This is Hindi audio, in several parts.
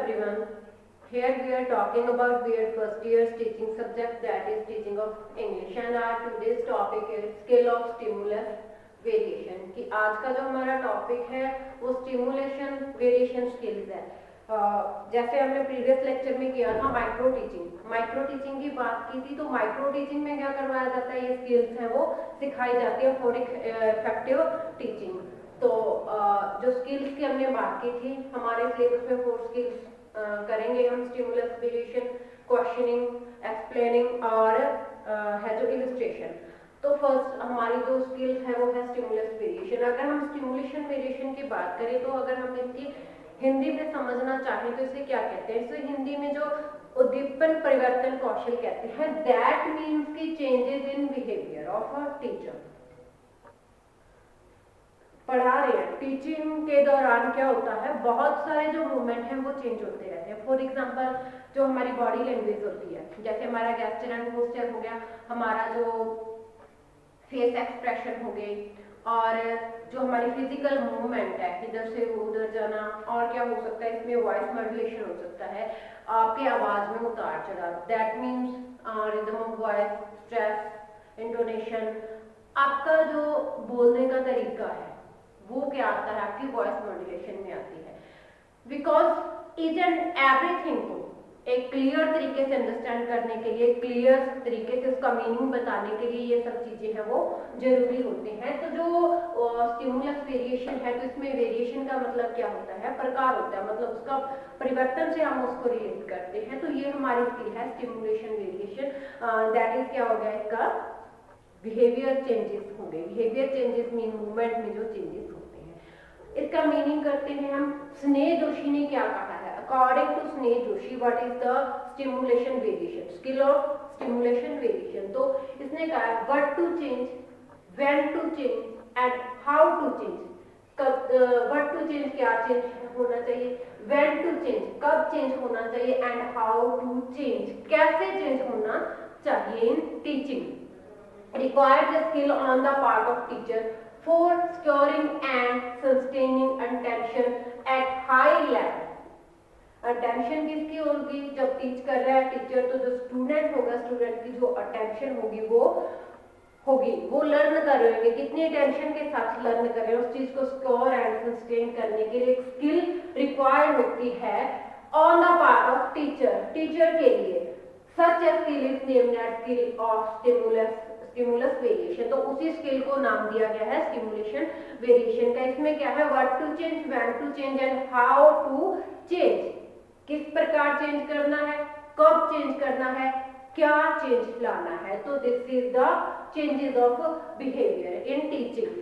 everyone. Here we are talking about weird first year's teaching subject, that is teaching of English, and our today's topic is skill of stimulus variation. कि आज का जो हमारा टॉपिक है वो स्टिमुलेशन वेरिएशन स्किल्स है। जैसे हमने प्रीवियस लेक्चर में किया था माइक्रो टीचिंग की बात की थी, तो माइक्रो टीचिंग में क्या करवाया जाता है, ये स्किल्स है वो सिखाई जाती है फॉर इफेक्टिव टीचिंग। तो जो स्किल्स की हमने बात की थी, हमारे सिलेबस में 4 स्किल्स करेंगे हम, स्टिमुलस वेरिएशन, क्वेश्चनिंग, एक्सप्लेनिंग और है जो इलस्ट्रेशन। तो फर्स्ट हमारी जो स्किल्स है वो है स्टिमुलस वेरिएशन। अगर हम स्टिमुलेशन वेरिएशन की बात करें तो अगर हम इसकी हिंदी में समझना चाहें तो इसे क्या कहते हैं, इसे हिंदी में जो उद्दीपन परिवर्तन कौशल कहते हैं। दैट मीन्स की changes in behaviour of a teacher. पढ़ा रहे हैं, टीचिंग के दौरान क्या होता है, बहुत सारे जो मूवमेंट हैं वो चेंज होते रहते हैं। फॉर एग्जांपल जो हमारी बॉडी लैंग्वेज होती है, जैसे हमारा गेस्चर एंड पोस्चर हो गया, हमारा जो फेस एक्सप्रेशन हो गई, और जो हमारी फिजिकल मूवमेंट है, इधर से उधर जाना, और क्या हो सकता है इसमें वॉइस मॉड्यूलेशन हो सकता है, आपके आवाज में उतार चढ़ाव, that means rhythm of voice, stress, intonation, आपका जो बोलने का तरीका है वो क्या आता है, आपकी वॉइस मॉड्यूलेशन में आती है। बिकॉज ईच एंड एवरीथिंग को एक क्लियर तरीके से अंडरस्टैंड करने के लिए, क्लियर तरीके से उसका मीनिंग बताने के लिए ये सब चीजें हैं वो जरूरी होती हैं। तो जो स्टिमुलस वेरिएशन है, तो इसमें वेरिएशन का मतलब क्या होता है, प्रकार होता है, मतलब उसका परिवर्तन से हम उसको रिलेट करते हैं। तो ये हमारी स्किल है स्टिमुलेशन वेरिएशन। दैट इज क्या हो गया, इसका बिहेवियर चेंजेस होंगे। बिहेवियर चेंजेस मीन मूवमेंट में जो चेंजेस होते हैं। इसका मीनिंग करते हैं हम। स्नेह जोशी ने क्या कहा है, according to Sneh Joshi what is the stimulation variation, skill of stimulation variation. तो इसने कहा है what to change, when to change and how to change. What to change, क्या चेंज होना चाहिए, व्हेन टू चेंज, कब चेंज होना चाहिए, एंड हाउ टू चेंज, कैसे चेंज होना चाहिए in teaching. Required the skill on the part of teacher for securing and sustaining attention at high level. Attention किसकी होगी, जब टीच कर रहा है टीचर, तो जो स्टूडेंट होगा, स्टूडेंट की जो अटेंशन होगी वो लर्न कर रहे होंगे, कितनी अटेंशन के साथ लर्न कर रहे हैं, उस चीज को स्कोर एंड सस्टेन करने के लिए एक स्किल रिक्वायर्ड होती है on the part of teacher के लिए। Such a skill is named as skill of stimulus variation. तो उसी स्किल को नाम दिया गया है स्टिमुलेशन वेरिएशन का। इसमें क्या है, what to change, when to change and how to change, किस प्रकार चेंज करना है, कब चेंज करना है, क्या चेंज लाना है। तो this is the changes of behaviour in teaching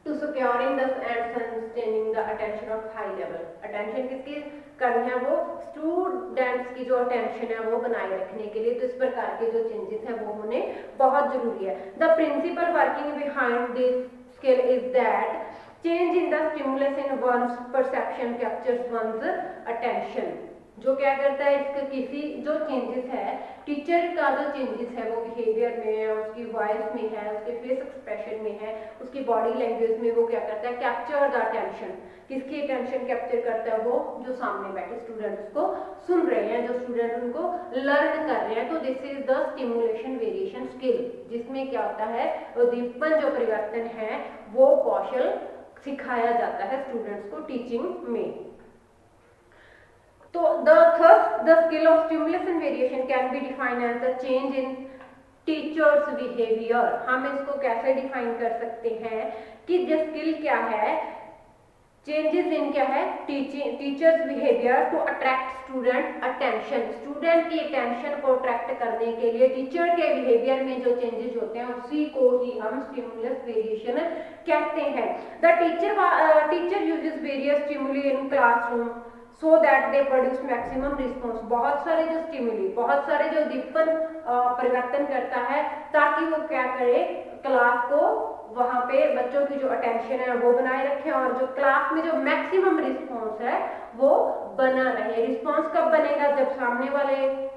to securing the and sustaining the attention of high level. Attention किसकी करनी है, वो स्टूडेंट्स की जो अटेंशन है वो बनाए रखने के लिए। तो इस प्रकार के जो चेंजेस है वो होने बहुत जरूरी है। The principle working behind this skill is that change in the stimulus in one's perception captures one's attention. जो क्या करता है, इसका किसी जो चेंजेस है, टीचर का जो चेंजेस है वो बिहेवियर में है, उसकी वॉइस में है, उसके फेस एक्सप्रेशन में है, उसकी बॉडी लैंग्वेज में, वो क्या करता है, कैप्चर द अटेंशन। किसकी अटेंशन कैप्चर करता है, वो जो सामने बैठे स्टूडेंट्स को सुन रहे हैं, जो स्टूडेंट उनको लर्न कर रहे हैं। तो this is the stimulation variation skill, जिसमें क्या होता है, उद्दीपन जो परिवर्तन है वो कौशल सिखाया जाता है स्टूडेंट्स को टीचिंग में। तो the skill of stimulation variation can be defined as the change in teachers behavior। हम इसको कैसे डिफाइन कर सकते हैं कि जो स्किल क्या है, चेंजेस इन क्या है, teacher's behaviour to attract student attention. Student की अटेंशन को अट्रैक्ट करने के लिए टीचर के बिहेवियर में जो चेंजेस होते हैं उसी को ही हम स्टिमुलस वेरिएशन कहते हैं। The teacher uses various stimuli in classroom so that they produce maximum response. बहुत सारे जो स्टिमुली, बहुत सारे जो उद्दीपन परिवर्तन करता है ताकि वो क्या करे, क्लास को वहां पे बच्चों की जो अटेंशन है वो बनाए रखें, और जो क्लास में जो मैक्सिमम रिस्पॉन्स है वो बना रहे। रिस्पॉन्स कब बनेगा, जब सामने वाले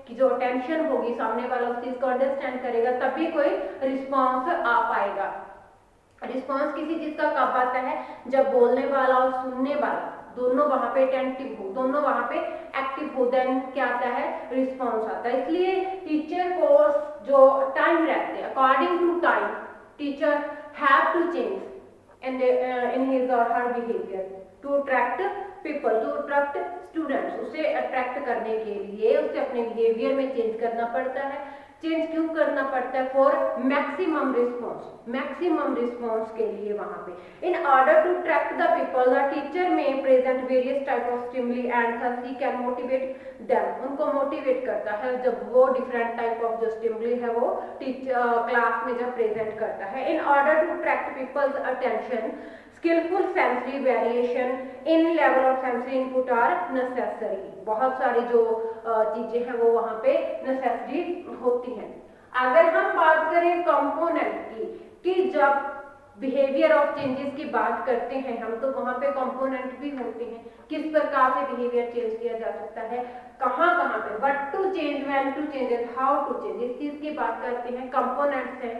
की जो अटेंशन होगी, सामने वाला उस चीज को अंडरस्टैंड करेगा, तभी कोई रिस्पॉन्स आ पाएगा। रिस्पॉन्स किसी चीज का कब आता है, जब बोलने वाला और सुनने वाला दोनों वहां पे अटेंटिव हो, दोनों वहां पे एक्टिव हो, देन क्या आता है, रिस्पॉन्स आता है। इसलिए टीचर को जो टाइम रहते हैं, according to time teacher have to change in his or her behavior to attract people, to attract students। उसे अट्रैक्ट करने के लिए उसे अपने बिहेवियर में चेंज करना पड़ता है। चेंज क्यों करना पड़ता है, for maximum response, maximum response के लिए वहां पे। In order to track the people the teacher में present various type of stimuli and thus he can motivate them. उनको मोटिवेट करता है जब वो डिफरेंट टाइप ऑफ जो स्टिमुली है वो क्लास में जब प्रेजेंट करता है। In order to track people's attention skillful sensory variation in level of sensory input are necessary. बहुत सारी जो चीजें हैं वो वहां पे नेसेसरी होती हैं। अगर हम बात करें कंपोनेंट की, कि जब बिहेवियर ऑफ चेंजेस की बात करते हैं हम, तो वहां पे कंपोनेंट भी होते हैं, किस प्रकार से बिहेवियर चेंज किया जा सकता है, कहाँ कहाँ पे, what to change, when to change, how to change, इस चीज की बात करते हैं। कंपोनेंट्स है,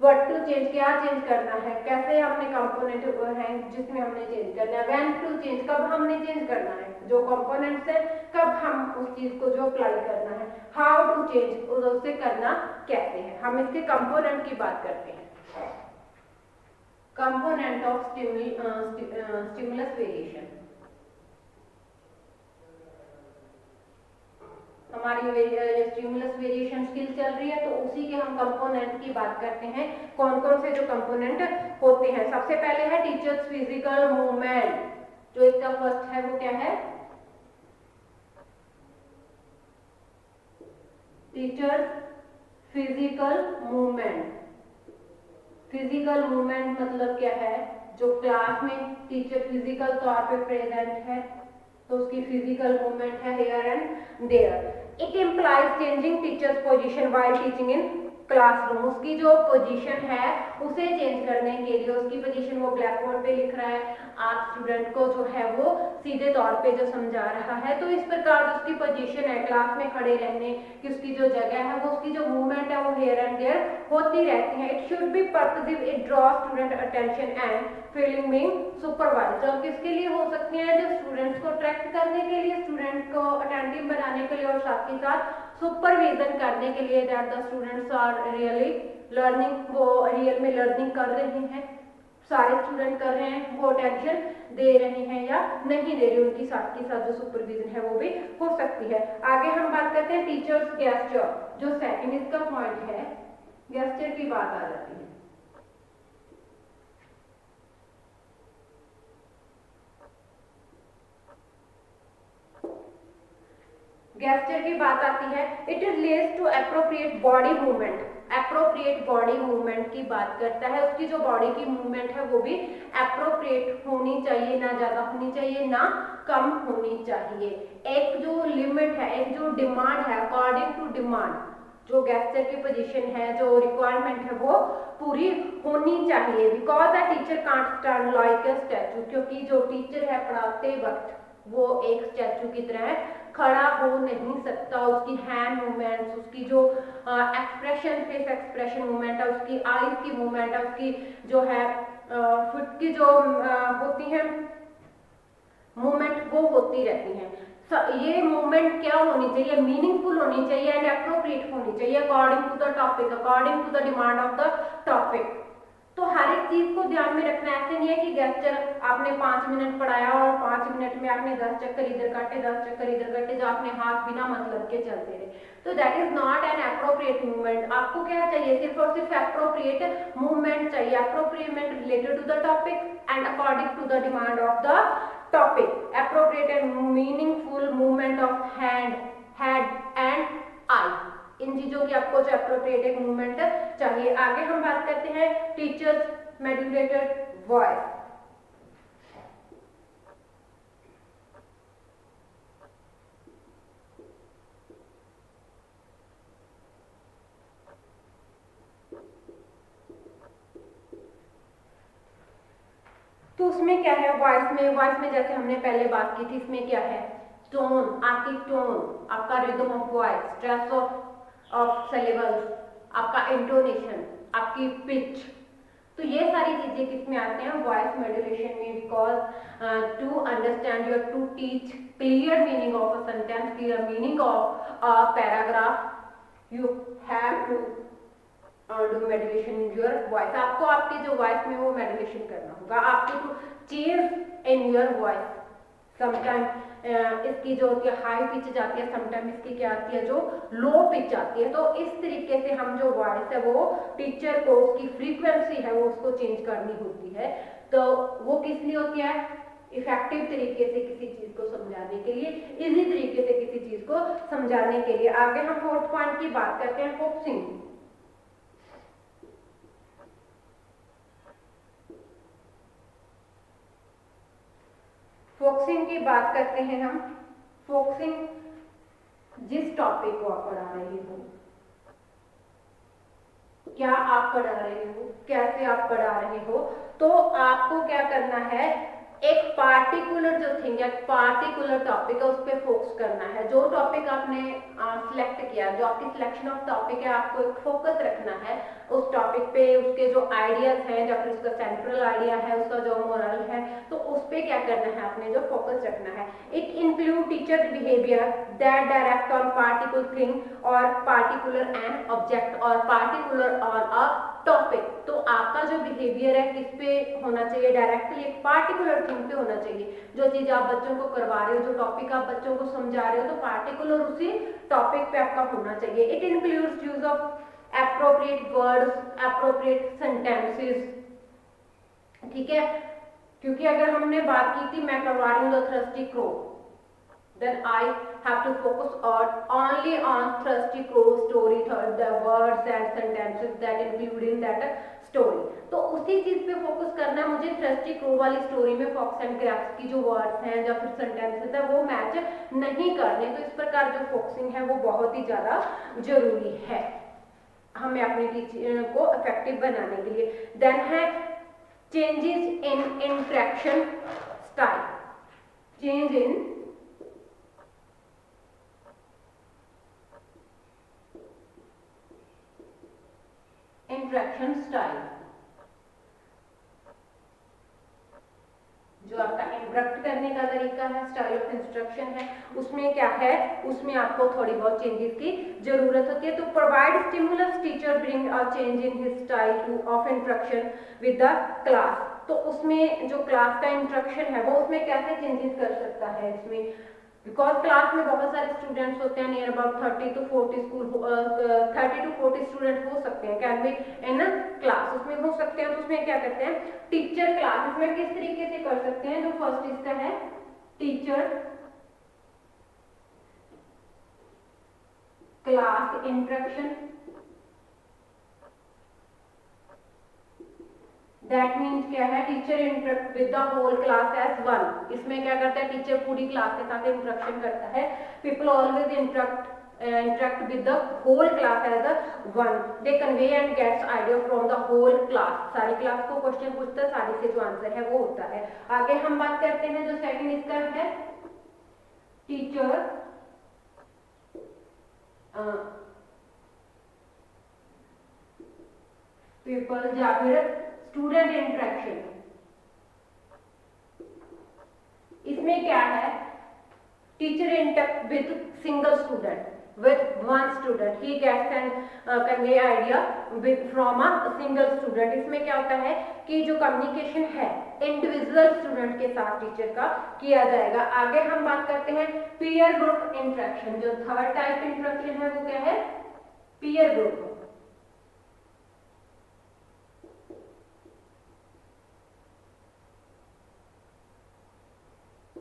व्हाट टू चेंज, क्या चेंज करना है, कैसे हमने कंपोनेंट है जिसमें हमने चेंज करना है, व्हेन टू चेंज, कब हमने चेंज करना है, जो कंपोनेंट्स है कब हम उस चीज को जो अप्लाई करना है, हाउ टू चेंज, उसे करना कैसे है। हम इसके कंपोनेंट की बात करते हैं। कंपोनेंट ऑफ स्टिमुलस वेरिएशन, हमारी स्टिमुलस वेरिएशन स्किल चल रही है, तो उसी के हम कंपोनेंट की बात करते हैं। कौन कौन से जो कंपोनेंट होते हैं, सबसे पहले है टीचर्स फिजिकल मूवमेंट। जो इसका फर्स्ट है वो क्या है, teachers physical movement. Physical movement मतलब क्या है, जो क्लास में टीचर फिजिकल तौर पे प्रेजेंट है तो उसकी फिजिकल मूवमेंट है here and there. It implies changing teacher's position while teaching in classroom. उसकी जो पोजीशन है उसे चेंज करने के लिए, उसकी पोजीशन वो ब्लैक बोर्ड पे लिख रहा है, आप स्टूडेंट को जो है वो सीधे तौर पे जो समझा रहा है, तो इस प्रकार जो उसकी पोजीशन है क्लास में खड़े रहने की, उसकी जो जगह है वो, उसकी जो मूवमेंट है वो हियर एंड देयर होती रहती है। It should be purposive, it draw student attention and feeling being supervised. और किसके लिए हो सकती है, जो स्टूडेंट्स को अट्रैक्ट करने के लिए, स्टूडेंट को अटेंटिव बनाने के लिए, और साथ ही साथ सुपरविजन करने के लिए, that the students are really learning, वो रियल में लर्निंग कर रहे हैं, सारे स्टूडेंट कर रहे हैं, वो अटेंशन दे रहे हैं या नहीं दे रहे, उनकी साथ के साथ जो सुपरविजन है वो भी हो सकती है। आगे हम बात करते हैं टीचर्स गेस्चर, जो सेकंड इसका पॉइंट है, गेस्चर की बात आ जाती है। गेस्चर की बात आती है, it is relates to appropriate body movement. Appropriate body movement की बात करता है, उसकी जो बॉडी की मूवमेंट है वो भी एप्रोप्रिएट होनी चाहिए, ना ज्यादा होनी चाहिए ना कम होनी चाहिए। एक जो लिमिट है, एक जो डिमांड है, अकॉर्डिंग टू डिमांड जो गेस्चर की पोजीशन है, जो रिक्वायरमेंट है वो पूरी होनी चाहिए। Because the teacher can't stand like a statue, क्योंकि जो टीचर है पढ़ाते वक्त वो एक स्टैचू की तरह खड़ा हो नहीं सकता। उसकी हैंड मूवमेंट्स, उसकी जो एक्सप्रेशन, फेस एक्सप्रेशन मूवमेंट है, उसकी आईज की मूवमेंट है, उसकी जो है फुट की जो होती है मूवमेंट वो होती रहती हैं। ये मूवमेंट क्या होनी चाहिए, मीनिंगफुल होनी चाहिए एंड अप्रोप्रिएट होनी चाहिए according to the topic, according to the demand of the topic. तो हर एक चीज को ध्यान में रखना, ऐसे नहीं है कि गेस्चर आपने 5 मिनट पढ़ाया और 5 मिनट में आपने 10 चक्कर इधर काटे, 10 चक्कर इधर काटे, जो आपने हाथ बिना मतलब के चलते रहे, तो that is not an appropriate movement. आपको क्या चाहिए, सिर्फ और सिर्फ अप्रोप्रिएट मूवमेंट चाहिए, appropriate related to the topic and according to the demand of the topic, appropriate and meaningful movement of hand, head and eye। इन चीजों की आपको जो अप्रोप्रिएट एक मूवमेंट चाहिए। आगे हम बात करते हैं टीचर्स मॉड्यूलेटेड वॉइस। तो उसमें क्या है, वॉइस में जैसे हमने पहले बात की थी, इसमें क्या है, टोन, आपकी टोन, आपका rhythm of voice, stress of syllables, आपका इंटोनेशन, आपकी पिच। तो ये सारी चीजें किस में आते हैं, वॉइस मॉड्यूलेशन में, because to understand your to teach clear meaning of a sentence, clear meaning of a paragraph, you have to do meditation in your voice. आपको आपके जो वॉइस में वो मेडिटेशन करना होगा, आपको to change in your voice. Sometime इसकी जो होती है हाई पिच जाती है, समटाइम इसकी क्या आती है, जो लो पिच आती है। तो इस तरीके से हम जो वॉइस है वो टीचर को उसकी फ्रीक्वेंसी है वो उसको चेंज करनी होती है। तो वो किस लिए होती है, इफेक्टिव तरीके से किसी चीज को समझाने के लिए, इजी तरीके से किसी चीज को समझाने के लिए। आगे हम फोर्थ पॉइंट की बात करते हैं, फोकसिंग। फोकसिंग की बात करते हैं हम। फोकसिंग जिस टॉपिक को आप पढ़ा रहे हो, क्या आप पढ़ा रहे हो, कैसे आप पढ़ा रहे हो, तो आपको क्या करना है, एक पार्टिकुलर जो थिंग है, पार्टिकुलर टॉपिक है, उस पर फोकस करना है। जो टॉपिक आपने सिलेक्ट किया, जो आपकी सिलेक्शन ऑफ टॉपिक है, आपको एक फोकस रखना है उस टॉपिक पे, उसके जो आइडियाज हैं, या फिर उसका सेंट्रल आइडिया है, उसका जो मोरल है, तो उस पर क्या करना है, आपने जो फोकस रखना है। It include teacher behaviour that direct on particular thing और पार्टिकुलर एन ऑब्जेक्ट और पार्टिकुलर ऑन अ टॉपिक। तो आपका जो बिहेवियर है किस पे होना चाहिए, डायरेक्टली एक पार्टिकुलर थिंग पे होना चाहिए। जो चीज आप बच्चों को करवा रहे हो, जो टॉपिक आप बच्चों को समझा रहे हो, तो पार्टिकुलर उसी टॉपिक पे आपका होना चाहिए। It includes use of appropriate words, appropriate sentences, ठीक है। क्योंकि अगर हमने बात की थी मैं करवा रही हूँ the thirsty crow, then I have to focus on only on Thirsty Crow story, the words and sentences that include in that story। तो उसी चीज पे फोकस करना है मुझे। थ्रस्टी क्रो वाली स्टोरी में फॉक्स एंड क्रैक्स की जो वर्ड्स हैं या फिर सेंटेंसेस है वो मैच नहीं करने। तो इस प्रकार जो फोकसिंग है वो बहुत ही ज्यादा जरूरी है हमें अपनी टीचिंग को इफेक्टिव बनाने के लिए। देन है changes in interaction style, change in interaction style. जो आपका इंटरेक्ट करने का तरीका है, स्टाइल ऑफ इंस्ट्रक्शन है, उसमें क्या है, उसमें आपको थोड़ी बहुत चेंजेस की जरूरत होती है। तो provide stimulus teacher bring a change in his style two of instruction with the class. तो उसमें जो क्लास का इंस्ट्रक्शन है वो उसमें कैसे चेंजेस कर सकता है इसमें, बिकॉज क्लास में बहुत सारे स्टूडेंट्स होते हैं, नियर अबाउट 30 to 40 स्टूडेंट हो सकते हैं, कैन बी इन क्लास, उसमें हो सकते हैं। तो उसमें क्या करते हैं, टीचर क्लास, इसमें किस तरीके से कर सकते हैं। जो फर्स्ट इसका है teacher class interaction, that means क्या है, teacher interact with the whole class as one. इसमें क्या करता है, टीचर पूरी क्लास के साथ इंटरेक्शन करता है। People always interact with the whole class as a one, they convey and gets idea from the whole class। सारी क्लास को क्वेश्चन पूछता है, सारी से जो आंसर है वो होता है। आगे हम बात करते हैं जो सेकंड इसका है टीचर पीपल या फिर स्टूडेंट इंटरेक्शन। इसमें क्या है, teacher interact with single student, with one student, he gets and convey idea with from a single student। इसमें क्या होता है कि जो कम्युनिकेशन है इंडिविजुअल स्टूडेंट के साथ टीचर का किया जाएगा। आगे हम बात करते हैं पीयर ग्रुप इंटरेक्शन। जो थर्ड टाइप इंटरेक्शन है वो क्या है, peer group.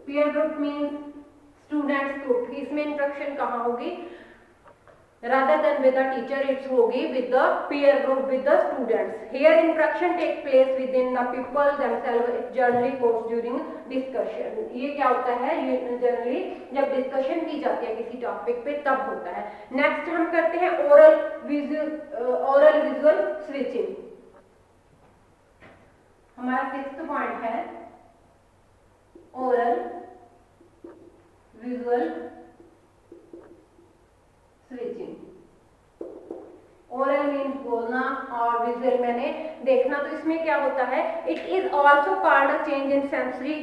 Peer group means students group. इसमें इंटरेक्शन कहाँ होगी, rather than with the teacher, it's होगी with the peer group with the students। Here interaction take place within the people themselves, it generally goes during discussion। ये क्या होता है, ये जनरली जब डिस्कशन की जाती है किसी टॉपिक पे तब होता है। नेक्स्ट हम करते हैं ओरल विजुअल स्विचिंग। हमारा सिक्स्थ पॉइंट है oral visual switching. Oral means बोलना और विजुअल मैंने देखना। तो इसमें क्या क्या होता है, it is also called a change in sensory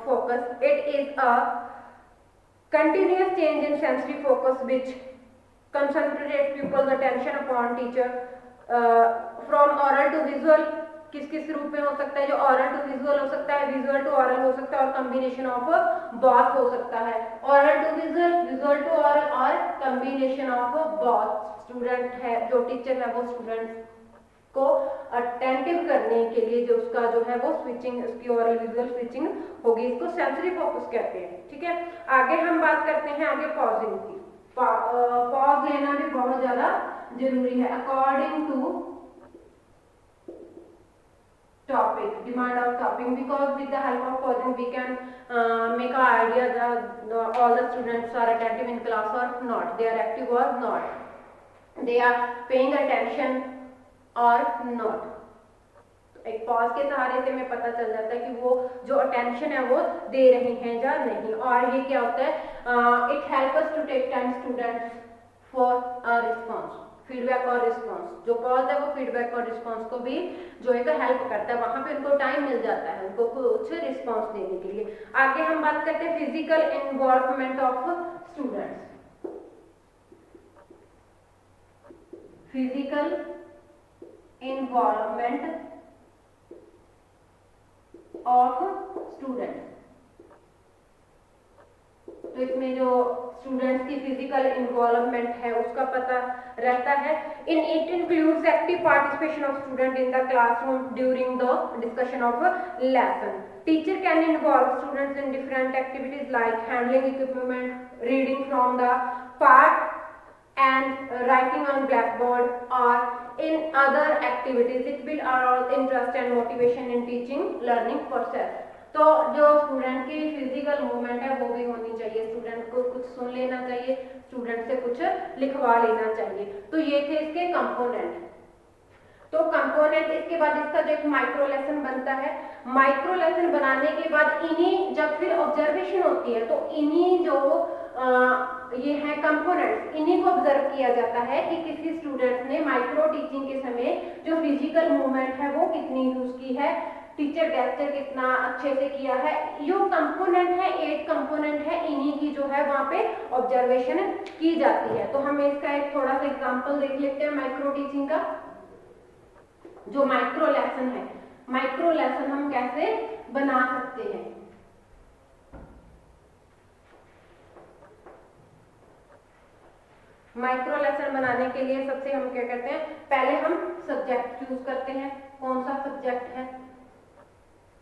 focus. It is a continuous change in sensory focus which concentrate pupils attention upon teacher from oral to visual। किस किस रूप में हो सकता है, जो oral to visual हो सकता है, visual to oral हो सकता है, और combination of both हो सकता है। oral to visual, visual to oral, और combination of both। स्टूडेंट है जो टीचर है वो स्टूडेंट को अटेंटिव करने के लिए जो उसका जो है वो स्विचिंग, उसकी ओरल विजुअल स्विचिंग होगी, इसको सेंसरी फोकस कहते हैं। ठीक है, आगे हम बात करते हैं आगे पॉजिंग की। पॉज लेना भी बहुत ज्यादा जरूरी है। According to topic, demand of topic, because with the help of pausing we can make an idea that all the students are attentive in class or not, they are active or not, they are paying attention or not। एक पॉज के सहारे से हमें पता चल जाता है कि वो जो अटेंशन है वो दे रही हैं या नहीं। और ये क्या होता है, it help us to take time students for a response, feedback और रिस्पॉन्स। जो पॉज है वो फीडबैक और रिस्पॉन्स को भी जो है हेल्प करता है, वहां पे उनको टाइम मिल जाता है उनको कुछ रिस्पॉन्स देने के लिए। आगे हम बात करते हैं physical involvement of students. Physical involvement of student. तो इसमें जो स्टूडेंट्स की फिजिकल इन्वॉल्वमेंट है उसका पता रहता है। In it includes active participation of student in the classroom during the discussion of lesson. Teacher can involve students in different activities like handling equipment, reading from the part and writing on blackboard or in other activities। It will arouse interest and motivation in teaching learning process। तो जो स्टूडेंट की फिजिकल मूवमेंट है वो भी होनी चाहिए, स्टूडेंट को कुछ सुन लेना चाहिए, स्टूडेंट से कुछ लिखवा लेना चाहिए। तो ये थे इसके कंपोनेंट। तो कंपोनेंट, इसके बाद इसका जो एक माइक्रो लेसन बनता है। माइक्रो लेसन बनाने के बाद इन्हीं जब फिर ऑब्जर्वेशन होती है तो इन्हीं जो ये है कंपोनेंट्स, इन्हीं को ऑब्जर्व किया जाता है कि किसी स्टूडेंट ने माइक्रो टीचिंग के समय जो फिजिकल मूवमेंट है वो कितनी यूज की है, टीचर गेस्चर कितना अच्छे से किया है। यो कंपोनेंट है, 8 कंपोनेंट है, इन्हीं की जो है वहां पे ऑब्जर्वेशन की जाती है। तो हम इसका एक थोड़ा सा एग्जांपल देख लेते हैं माइक्रो टीचिंग का। जो माइक्रो लेसन है, माइक्रो लेसन हम कैसे बना सकते हैं। माइक्रो लेसन बनाने के लिए सबसे हम क्या करते हैं, पहले हम सब्जेक्ट चूज करते हैं। कौन सा सब्जेक्ट है,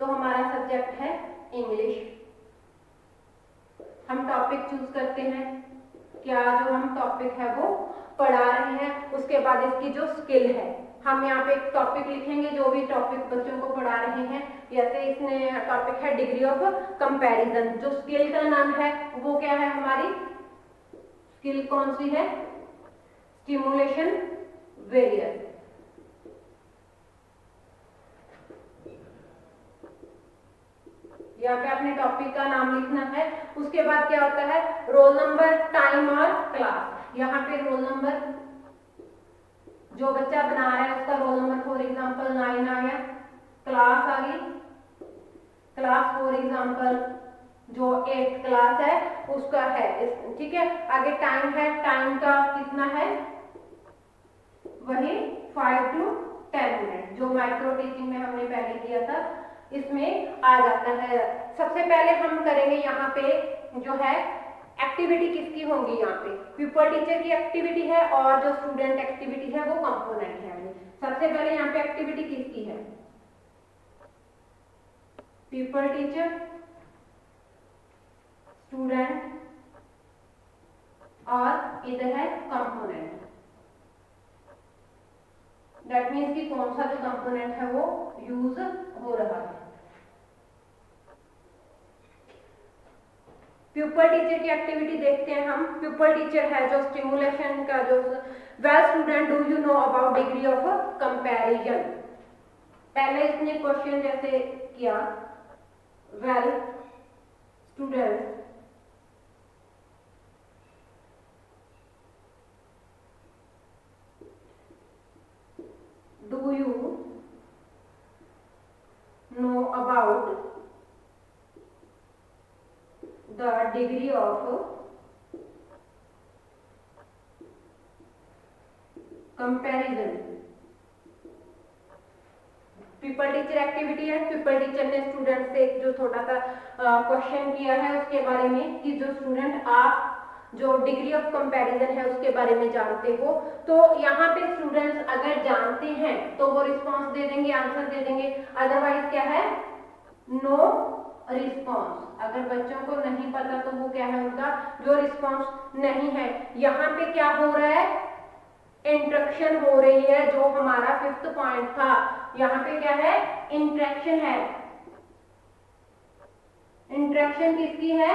तो हमारा सब्जेक्ट है इंग्लिश। हम टॉपिक चूज करते हैं, क्या जो हम टॉपिक है वो पढ़ा रहे हैं। उसके बाद इसकी जो स्किल है, हम यहाँ पे एक टॉपिक लिखेंगे, जो भी टॉपिक बच्चों को पढ़ा रहे हैं। जैसे इसने टॉपिक है डिग्री ऑफ कंपैरिजन, जो स्किल का नाम है वो क्या है, हमारी स्किल कौन सी है, स्टिमुलेशन वेरियस। यहाँ पे अपने टॉपिक का नाम लिखना है। उसके बाद क्या होता है, रोल नंबर, टाइम और क्लास। यहाँ पे रोल नंबर, जो बच्चा बना रहा है उसका रोल नंबर फॉर एग्जांपल 9 आ गया, क्लास आ गई, क्लास फॉर एग्जांपल जो 8th क्लास है उसका है। ठीक है, आगे टाइम है, टाइम का कितना है, वही 5 to 10 मिनट, जो माइक्रो टीचिंग में हमने पहले किया था इसमें आ जाता है। सबसे पहले हम करेंगे यहाँ पे जो है एक्टिविटी किसकी होंगी, यहाँ पे पीपल टीचर की एक्टिविटी है और जो स्टूडेंट एक्टिविटी है वो कंपोनेंट है। सबसे पहले यहाँ पे एक्टिविटी किसकी है, पीपल टीचर, स्टूडेंट और इधर है कंपोनेंट। दैट मीन्स कि कौन सा जो कंपोनेंट है वो यूज हो रहा है। प्यूपल टीचर की एक्टिविटी देखते हैं हम। प्यूपल टीचर है जो स्टिमुलेशन का, जो well student do you know about degree of comparison. पहले इसने क्वेश्चन जैसे किया, well student do you the degree of comparison. People teacher activity है। पीपल टीचर ने स्टूडेंट से एक जो छोटा सा क्वेश्चन किया है उसके बारे में कि जो स्टूडेंट आप जो डिग्री ऑफ कंपैरिजन है उसके बारे में जानते हो, तो यहाँ पे स्टूडेंट्स अगर जानते हैं तो वो रिस्पांस दे देंगे, आंसर दे देंगे, अदरवाइज क्या है, नो रिस्पांस। अगर बच्चों को नहीं पता तो वो क्या है, उनका जो रिस्पांस नहीं है। यहाँ पे क्या हो रहा है, इंट्रैक्शन हो रही है, जो हमारा 5th पॉइंट था। यहाँ पे क्या है, इंट्रैक्शन है। इंट्रैक्शन किसकी है,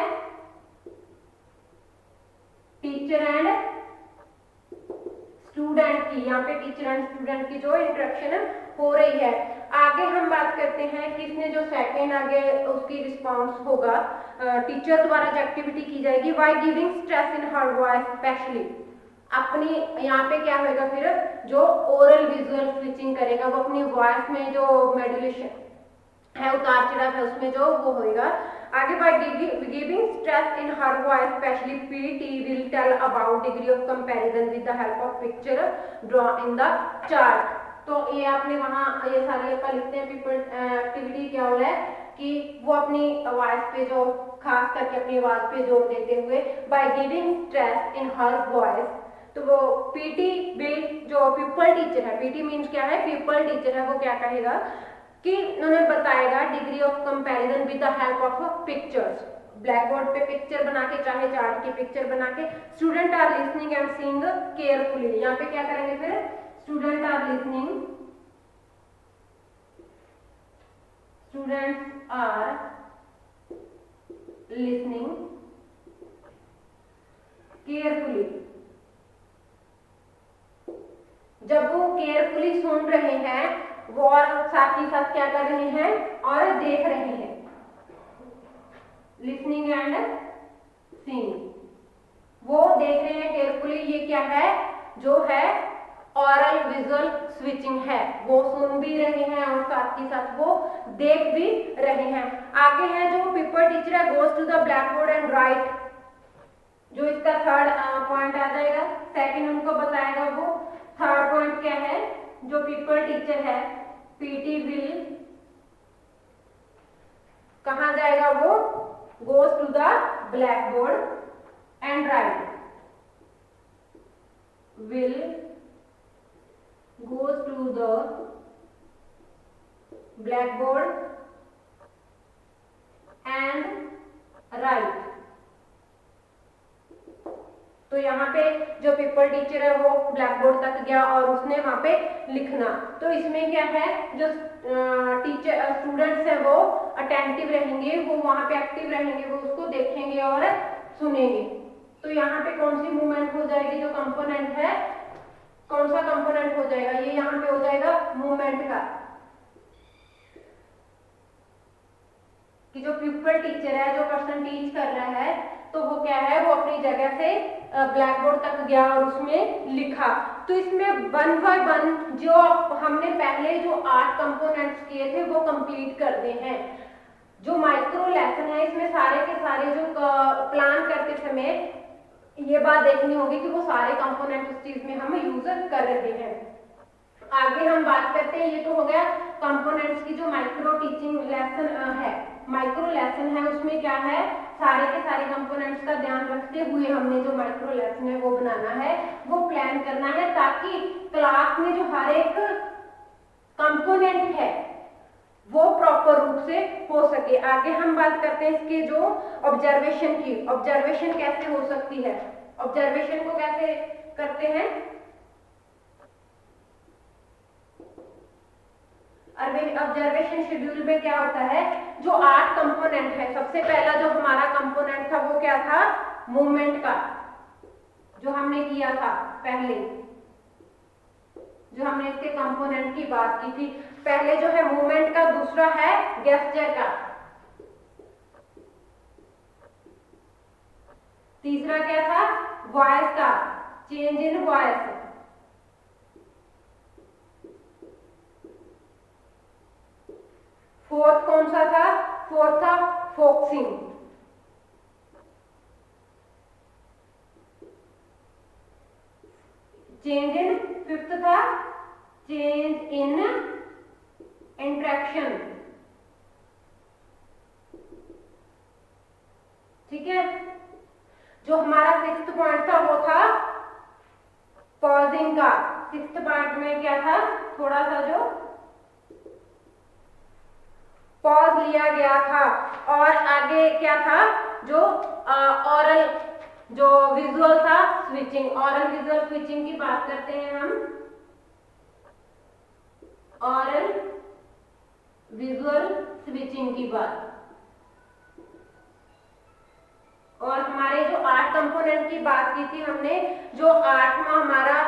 टीचर एंड स्टूडेंट की। यहाँ पे टीचर एंड स्टूडेंट की जो इंट्रैक्शन हो रही है। आगे हम बात करते हैं कि इसमें जो सेकंड आगे उसकी रिस्पांस होगा, टीचर द्वारा जो एक्टिविटी की जाएगी, why giving stress in her voice specially. अपनी यहाँ पे क्या होगा, फिर जो ओरल विजुअल स्विचिंग करेगा वो अपनी वॉइस में जो मॉड्यूलेशन है, उतार चढ़ाव है, उसमें जो वो होगा। आगे by giving stress in her voice specially PT will tell about degree of comparison with the help of picture draw in the chart. तो ये आपने वहाँ ये सारी अपन लिखते हैं। पीपल एक्टिविटी क्या हो रहा है कि वो अपनी आवाज पे जो खास करके अपनी आवाज पे जोर देते हुए bye giving stress in her voice, तो वो पीटी विल, जो पीपल टीचर है, पीटी मीन्स क्या है, पीपल टीचर है, वो क्या कहेगा कि उन्हें बताएगा degree of comparison with the help of pictures. Blackboard पे पिक्चर बना के, चाहे चार्ट की पिक्चर बना के, student are listening and seeing carefully. यहाँ पे क्या करेंगे फिर, student are listening, students are listening carefully. जब वो केयरफुली सुन रहे हैं, वो और साथ ही साथ क्या कर रहे हैं, और देख रहे हैं, लिसनिंग एंड सीइंग, वो देख रहे हैं केयरफुली। ये क्या है, जो है ऑरल विजुअल स्विचिंग है, वो सुन भी रहे हैं और साथ ही साथ वो देख भी रहे हैं। आगे है जो पीपल टीचर है, goes to the blackboard and write, जो इसका थर्ड पॉइंट आ जाएगा। सेकंड उनको बताएगा वो। थर्ड पॉइंट क्या है, जो पीपल टीचर है, पीटी विल कहाँ जाएगा, वो goes to the blackboard and write, will goes to the blackboard and write। तो यहाँ पे जो पीपल टीचर है वो ब्लैक बोर्ड तक गया और उसने वहां पे लिखना। तो इसमें क्या है, जो टीचर स्टूडेंट्स है वो अटेंटिव रहेंगे, वो वहां पे एक्टिव रहेंगे, वो उसको देखेंगे और सुनेंगे। तो यहाँ पे कौन सी मूवमेंट हो जाएगी, जो कंपोनेंट है, कौन सा कंपोनेंट हो जाएगा, ये यहाँ पे हो जाएगा मूवमेंट का, कि जो पीपल टीचर है, जो पर्सन टीच कर रहा है, तो वो क्या है, वो अपनी जगह से ब्लैक बोर्ड तक गया और उसमें लिखा। तो इसमें 1 बाय 1 जो हमने पहले जो 8 कंपोनेंट्स किए थे वो कंप्लीट करते हैं। जो माइक्रो लेसन है, इसमें सारे के सारे जो प्लान करते समय ये बात देखनी होगी कि वो सारे कंपोनेंट उस चीज में हम यूज कर रहे हैं। आगे हम बात करते हैं, ये तो हो गया कंपोनेंट्स की। जो माइक्रो टीचिंग लेसन है, माइक्रो लेसन है, उसमें क्या है, सारे के सारे कंपोनेंट्स का ध्यान रखते हुए हमने जो माइक्रो लेसन है वो बनाना है, वो प्लान करना है, ताकि क्लास में जो हर एक कंपोनेंट है वो प्रॉपर रूप से हो सके। आगे हम बात करते हैं इसके जो ऑब्जर्वेशन की। ऑब्जर्वेशन कैसे हो सकती है, ऑब्जर्वेशन को कैसे करते हैं, ऑब्जर्वेशन शेड्यूल में क्या होता है, जो 8 कंपोनेंट है, सबसे पहला जो हमारा कंपोनेंट था वो क्या था, मूवमेंट का, जो हमने किया था पहले, जो हमने इसके कंपोनेंट की बात की थी पहले, जो है मूवमेंट का। दूसरा है गेस्चर का। तीसरा क्या था, वॉइस का, चेंज इन वॉइस। फोर्थ कौन सा था, फोर्थ था फोक्सिंग। चेंज इन, फिफ्थ था चेंज इन इंटरेक्शन, ठीक है। जो हमारा सिक्स्थ पॉइंट था वो था पॉजिंग का। सिक्स्थ पॉइंट में क्या था, थोड़ा सा जो पॉज लिया गया था, और आगे क्या था जो ऑरल जो विजुअल था स्विचिंग, ऑरल विजुअल स्विचिंग की बात करते हैं हम, ऑरल विजुअल स्विचिंग की बात। और हमारे जो 8 कंपोनेंट की बात की थी हमने, जो 8वां हमारा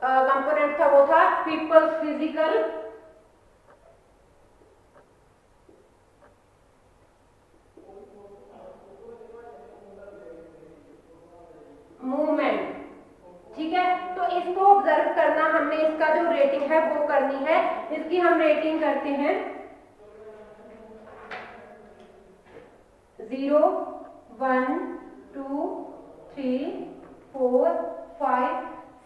कंपोनेंट था वो था पीपल्स फिजिकल मूवमेंट, ठीक है। तो इसको ऑब्जर्व करना हमने, इसका जो रेटिंग है वो करनी है। इसकी हम रेटिंग करते हैं 0, 1, 2, 3, 4, 5,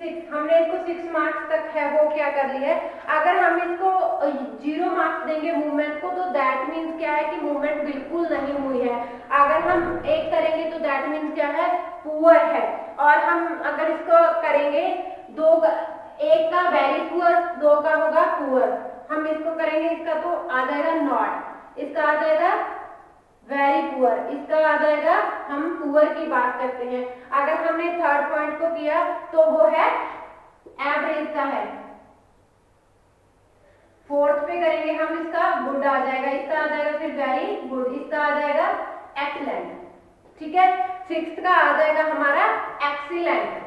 6। हमने इसको 6 मार्क्स तक है वो क्या कर लिया है। अगर हम इसको 0 मार्क्स देंगे मूवमेंट को, तो दैट मीन्स क्या है कि मूवमेंट बिल्कुल नहीं हुई है। अगर हम 1 करेंगे तो दैट मीन्स क्या है, पुअर है। और हम अगर इसको करेंगे 2, 1 का वेरी पुअर, 2 का होगा पुअर। हम इसको करेंगे, इसका तो आ जाएगा नॉट, इसका आ जाएगा वेरी पुअर, इसका आ जाएगा, हम पुअर की बात करते हैं। अगर हमने थर्ड पॉइंट को किया तो वो है एवरेज का है। फोर्थ पे करेंगे हम, इसका गुड आ जाएगा, इसका आ जाएगा फिर वेरी गुड, इसका आ जाएगा एक्सीलेंट, ठीक है। सिक्स्थ का आ जाएगा हमारा एक्सीलेंट।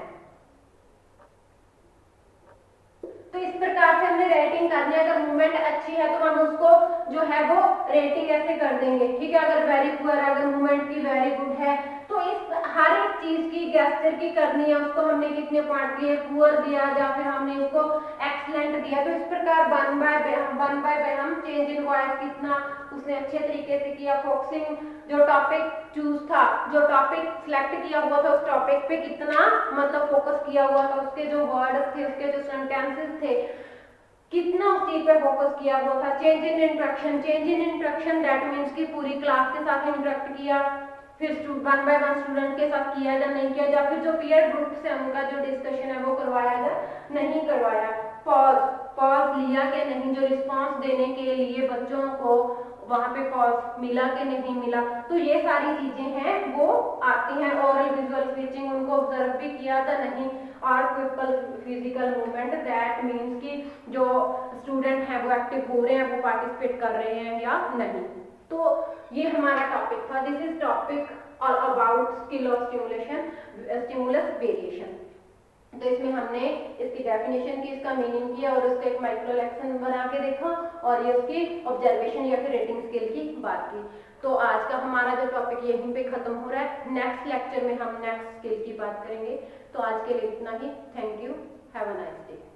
तो इस प्रकार से हमने रेटिंग करनी है। अगर मूवमेंट अच्छी है तो हम उसको जो है वो रेटिंग ऐसे कर देंगे, ठीक है। अगर वेरी पुअर, अगर मूवमेंट की वेरी गुड है, तो इस हर एक चीज की गेस्चर की करनी है, उसको हमने कितने पॉइंट दिए, पुअर दिया या फिर हमने उसको एक्सीलेंट दिया। तो इस प्रकार वन बाय हम चेंज इन वॉइस कितना उसने अच्छे तरीके से किया, फोकसिंग जो टॉपिक चूज था, जो टॉपिक सिलेक्ट किया हुआ था उस टॉपिक पे कितना मतलब फोकस किया हुआ था, उसके जो वर्ड्स थे, उसके जो सेंटेंसेस थे, कितना उस चीज पे फोकस किया हुआ था। Change in interaction, change in interaction that means कि पूरी क्लास के साथ इंटरेक्ट किया, फिर 1 बाय 1 स्टूडेंट के साथ किया या नहीं किया, या फिर जो पीयर ग्रुप से उनका जो डिस्कशन है वो करवाया या नहीं करवाया। पॉज लिया कि नहीं, जो रिस्पॉन्स देने के लिए बच्चों को वहां पे पॉज मिला कि नहीं मिला। तो ये सारी चीजें हैं वो आती हैं। ओरल विजुअल स्विचिंग, उनको ऑब्जर्व भी किया था नहीं, और people physical movement that means कि जो स्टूडेंट है वो एक्टिव हो रहे हैं, वो पार्टिसिपेट कर रहे हैं या नहीं। तो ये हमारा टॉपिक था। This is topic all about skill of stimulus variation. तो इसमें हमने इसकी डेफिनेशन की, इसका मीनिंग किया और उसका एक माइक्रो लेक्सन बना के देखा, और ये उसकी ऑब्जर्वेशन या फिर रेटिंग स्केल की बात की। तो आज का हमारा जो टॉपिक यहीं पे खत्म हो रहा है। नेक्स्ट लेक्चर में हम नेक्स्ट स्केल की बात करेंगे। तो आज के लिए इतना ही। Thank you, have a nice day.